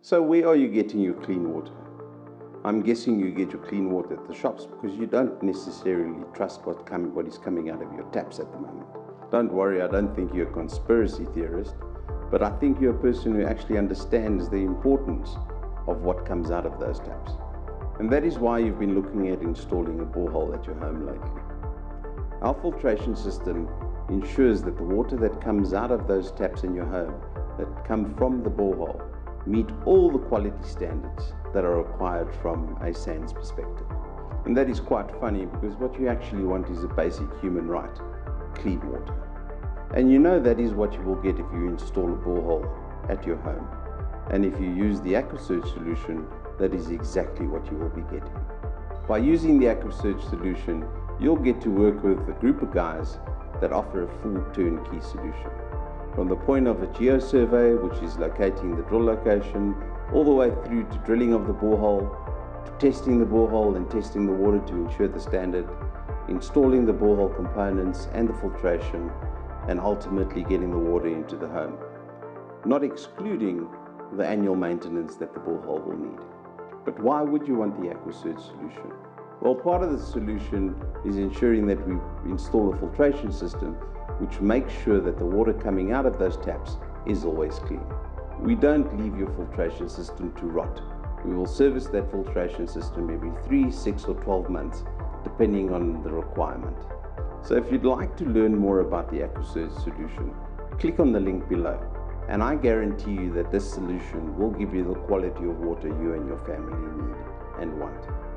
So where are you getting your clean water? I'm guessing you get your clean water at the shops because you don't necessarily trust what is coming out of your taps at the moment. Don't worry, I don't think you're a conspiracy theorist, but I think you're a person who actually understands the importance of what comes out of those taps. And that is why you've been looking at installing a borehole at your home lately. Our filtration system ensures that the water that comes out of those taps in your home, that come from the borehole, meet all the quality standards that are required from a SANS perspective. And that is quite funny because what you actually want is a basic human right, clean water. And you know that is what you will get if you install a borehole at your home. And if you use the Aquasurge solution, that is exactly what you will be getting. By using the Aquasurge solution, you'll get to work with a group of guys that offer a full turnkey solution. From the point of a geo-survey, which is locating the drill location, all the way through to drilling of the borehole, to testing the borehole and testing the water to ensure the standard, installing the borehole components and the filtration, and ultimately getting the water into the home. Not excluding the annual maintenance that the borehole will need. But why would you want the Aquasurge solution? Well, part of the solution is ensuring that we install a filtration system which makes sure that the water coming out of those taps is always clean. We don't leave your filtration system to rot. We will service that filtration system every 3, 6 or 12 months, depending on the requirement. So if you'd like to learn more about the Aquasurge solution, click on the link below, and I guarantee you that this solution will give you the quality of water you and your family need and want.